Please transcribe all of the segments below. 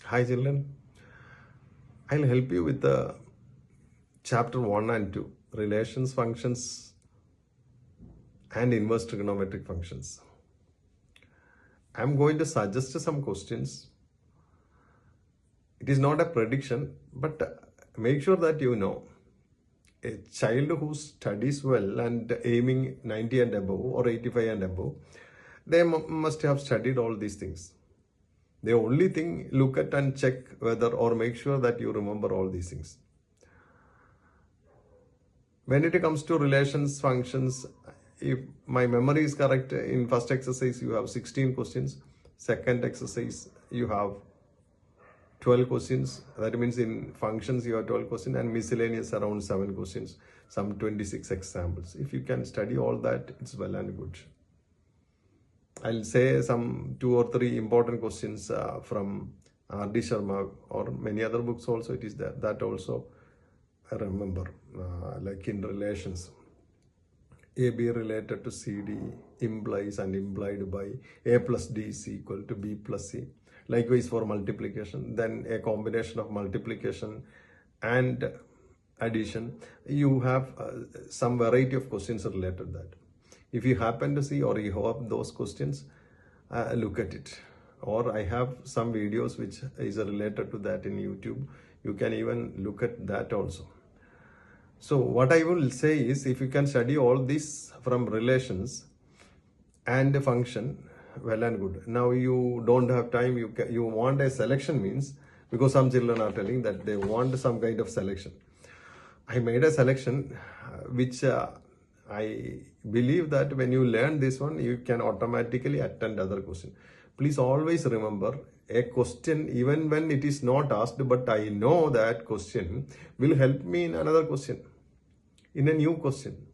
Hi children, I'll help you with the chapter 1 and 2, relations, functions and inverse trigonometric functions. I'm going to suggest some questions. It is not a prediction, but make sure that you know a child who studies well and aiming 90 and above or 85 and above, they must have studied all these things. The only thing, look at and check whether or make sure that you remember all these things. When it comes to relations, functions, if my memory is correct, in first exercise you have 16 questions, second exercise you have 12 questions. That means in functions you have 12 questions and miscellaneous around 7 questions, some 26 examples. If you can study all that, it's well and good. I'll say some 2 or 3 important questions from R.D. Sharma or many other books also. It is that also I remember, like in relations. AB related to CD implies and implied by A plus D is equal to B plus C. Likewise for multiplication, then a combination of multiplication and addition. You have some variety of questions related to that. If you happen to see or you have those questions, look at it. Or I have some videos which is related to that in YouTube. You can even look at that also. So what I will say is, if you can study all this from relations and function, well and good. Now you don't have time, you want a selection means, because some children are telling that they want some kind of selection. I made a selection which I believe that when you learn this one, you can automatically attend other question. Please always remember, a question, even when it is not asked, but I know that question will help me in another question, in a new question.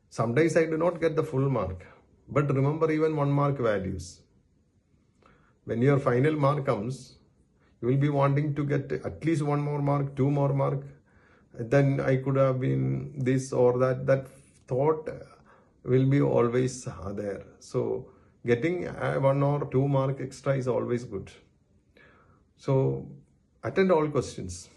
Sometimes I do not get the full mark, but remember even 1 mark values. When your final mark comes, you will be wanting to get at least 1 more mark, 2 more mark. Then I could have been this or that. That thought will be always there. So getting 1 or 2 mark extra is always good. So attend all questions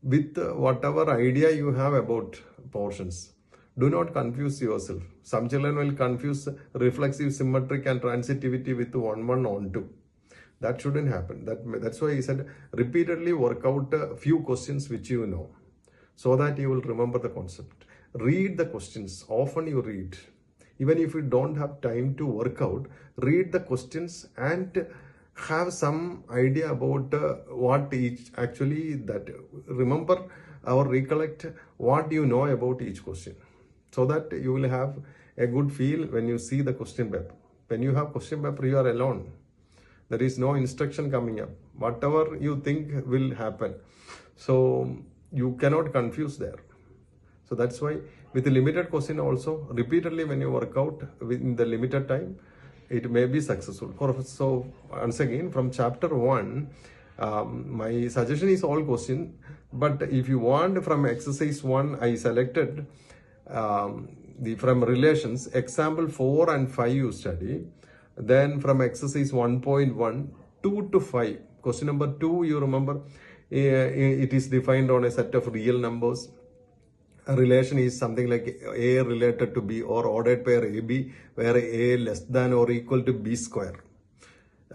with whatever idea you have about portions. Do not confuse yourself. Some children will confuse reflexive, symmetric and transitivity with 1, 1 on 2. That shouldn't happen. That's why he said repeatedly work out a few questions which you know, so that you will remember the concept. Read the questions. Often you read. Even if you don't have time to work out, read the questions and have some idea about what each actually that remember or recollect what you know about each question, so that you will have a good feel when you see the question paper. When you have question paper, you are alone. There is no instruction coming up. Whatever you think will happen. So you cannot confuse there. So that's why with the limited question also, repeatedly when you work out within the limited time, it may be successful. So once again, from chapter 1, my suggestion is all question. But if you want from exercise 1, I selected from relations, example 4 and 5 you study. Then from exercise 1.1, 2 to 5. Question number 2, you remember, it is defined on a set of real numbers. A relation is something like A related to B or ordered pair AB, where A less than or equal to B square.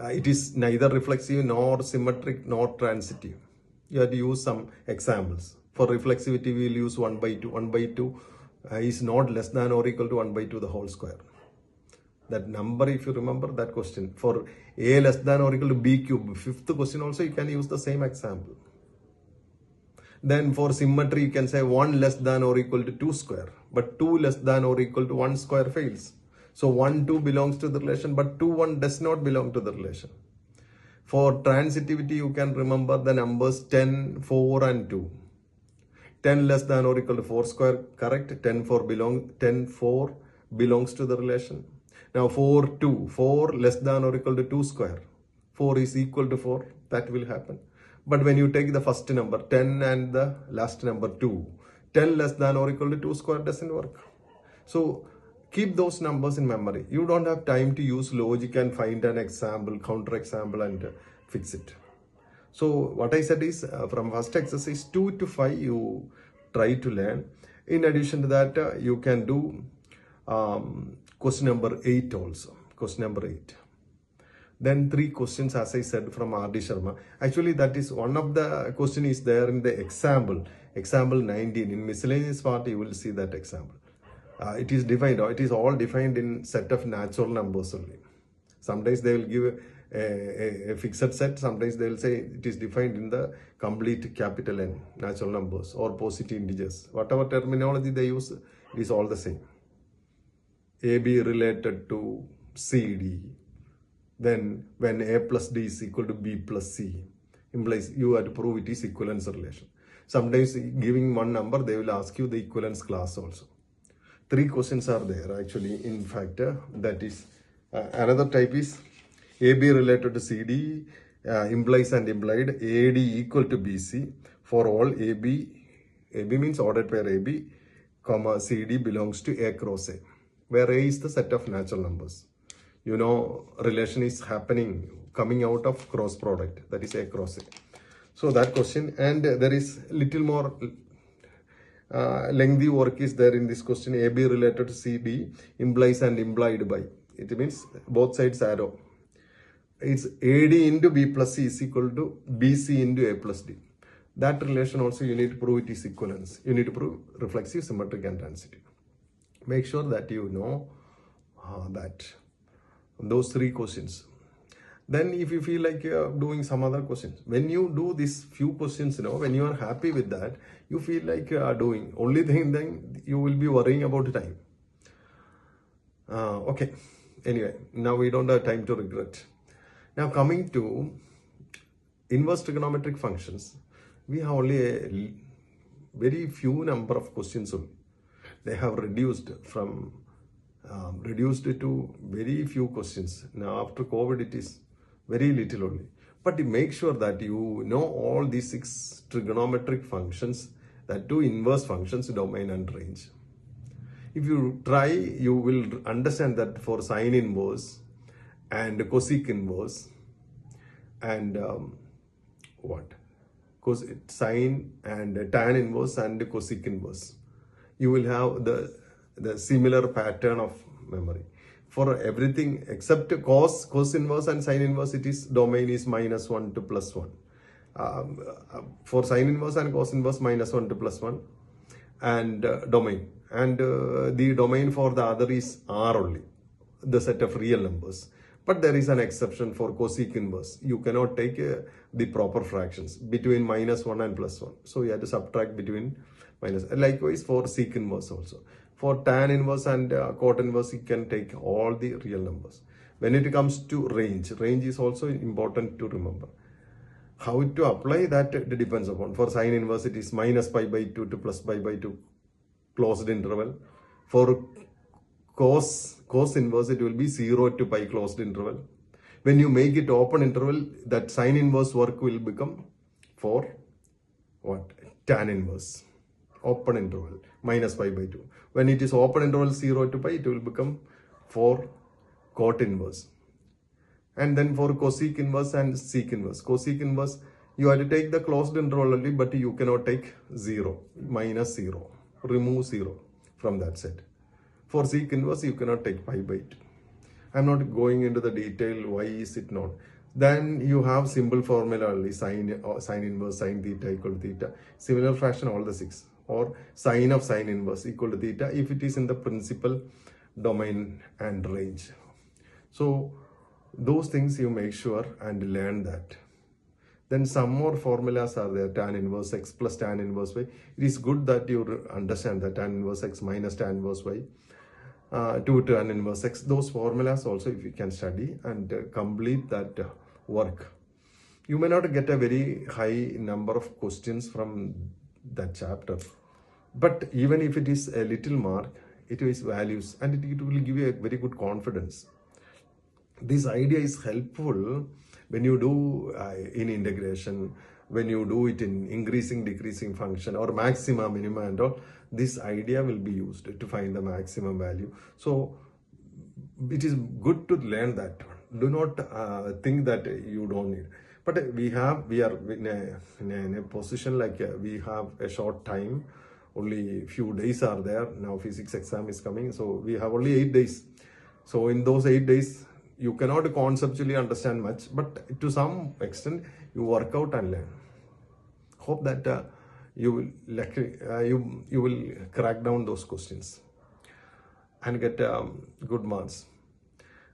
It is neither reflexive nor symmetric nor transitive. You have to use some examples. For reflexivity, we will use 1 by 2. 1 by 2 is not less than or equal to 1 by 2 the whole square. That number, if you remember that question. For A less than or equal to B cube, 5th question also you can use the same example. Then for symmetry, you can say 1 less than or equal to 2 square. But 2 less than or equal to 1 square fails. So 1, 2 belongs to the relation, but 2, 1 does not belong to the relation. For transitivity, you can remember the numbers 10, 4 and 2. 10 less than or equal to 4 square, correct? 10, 4 belongs to the relation. Now 4, 2. 4 less than or equal to 2 square. 4 is equal to 4. That will happen. But when you take the first number 10 and the last number 2, 10 less than or equal to 2 square doesn't work. So keep those numbers in memory. You don't have time to use logic and find an example, counter example and fix it. So what I said is from first exercise 2 to 5 you try to learn. In addition to that, you can do question number 8 also. Question number 8. Then 3 questions, as I said, from R.D. Sharma. Actually, that is one of the question is there in the example 19. In miscellaneous part, you will see that example. It is defined, it is all defined in set of natural numbers only. Sometimes they will give a fixed set, sometimes they will say it is defined in the complete capital N, natural numbers or positive integers. Whatever terminology they use, it is all the same. AB related to CD. Then when A plus D is equal to B plus C, implies you have to prove it is equivalence relation. Sometimes giving one number, they will ask you the equivalence class also. 3 questions are there actually. In fact, that is another type is AB related to CD, implies and implied AD equal to BC for all AB means ordered pair AB, comma CD belongs to A cross A, where A is the set of natural numbers. You know, relation is happening, coming out of cross product, that is A cross A. So that question, and there is little more lengthy work is there in this question. AB related to CD implies and implied by. It means both sides arrow. It's AD into B plus C is equal to BC into A plus D. That relation also you need to prove it is equivalence. You need to prove reflexive, symmetric and transitive. Make sure that you know that those 3 questions. Then if you feel like you are doing some other questions, when you do these few questions, when you are happy with that, you feel like you are doing. Only thing then you will be worrying about time. Okay. Anyway, now we don't have time to regret. Now coming to inverse trigonometric functions, we have only a very few number of questions only. They have reduced to very few questions. Now after COVID, it is very little only. But make sure that you know all these 6 trigonometric functions, that 2 inverse functions, domain and range. If you try, you will understand that for sine inverse and cosec inverse and sine and tan inverse and cosec inverse, you will have the similar pattern of memory. For everything except cos inverse and sine inverse, it is domain is -1 to +1. For sine inverse and cos inverse, -1 to +1 and domain. And the domain for the other is R only, the set of real numbers. But there is an exception for cosec inverse. You cannot take the proper fractions between -1 and +1. So you have to subtract between minus. Likewise for sec inverse also. For tan inverse and cot inverse, you can take all the real numbers. When it comes to range is also important to remember. How to apply that, it depends upon. For sine inverse, it is -π/2 to +π/2 closed interval. For cos inverse, it will be 0 to pi closed interval. When you make it open interval, that sine inverse work will become for what? Tan inverse. Open interval, -π/2. When it is open interval 0 to pi, it will become for cot inverse. And then for cosec inverse and sec inverse. Cosec inverse, you have to take the closed interval only, but you cannot take 0, -0. Remove 0 from that set. For sec inverse, you cannot take π/2. I'm not going into the detail, why is it not. Then you have simple formula only, sine inverse, sine theta equal to theta. Similar fraction, all the 6. Or sine of sine inverse equal to theta if it is in the principal, domain and range. So those things you make sure and learn that. Then some more formulas are there, tan inverse x plus tan inverse y. It is good that you understand that tan inverse x minus tan inverse y, 2 tan inverse x. Those formulas also, if you can study and complete that work. You may not get a very high number of questions from that chapter, but even if it is a little mark, it is values and it will give you a very good confidence. This idea is helpful when you do in integration, when you do it in increasing decreasing function or maxima minima and all. This idea will be used to find the maximum value. So it is good to learn that. Do not think that you don't need. But we are in a position like we have a short time, only few days are there. Now physics exam is coming, so we have only 8 days. So in those 8 days, you cannot conceptually understand much, but to some extent, you work out and learn. Hope that you will crack down those questions and get good marks.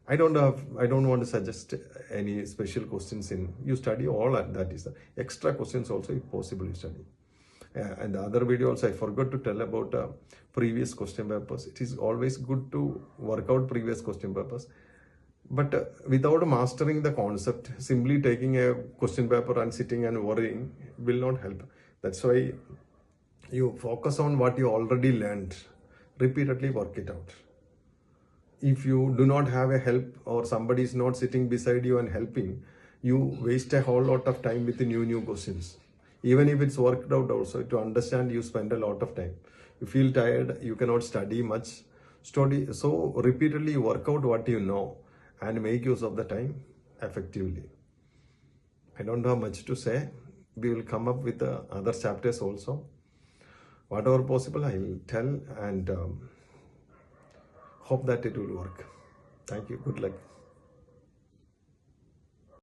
I don't want to suggest any special questions in. You study all that is the extra questions also if possible you study. And the other video also I forgot to tell about previous question papers. It is always good to work out previous question papers, but without mastering the concept, simply taking a question paper and sitting and worrying will not help. That's why you focus on what you already learned, repeatedly work it out. If you do not have a help or somebody is not sitting beside you and helping, you waste a whole lot of time with the new questions. Even if it's worked out also, to understand you spend a lot of time. You feel tired, you cannot study much. So repeatedly work out what you know and make use of the time effectively. I don't have much to say. We will come up with other chapters also. Whatever possible, I will tell and hope that it will work. Thank you. Good luck.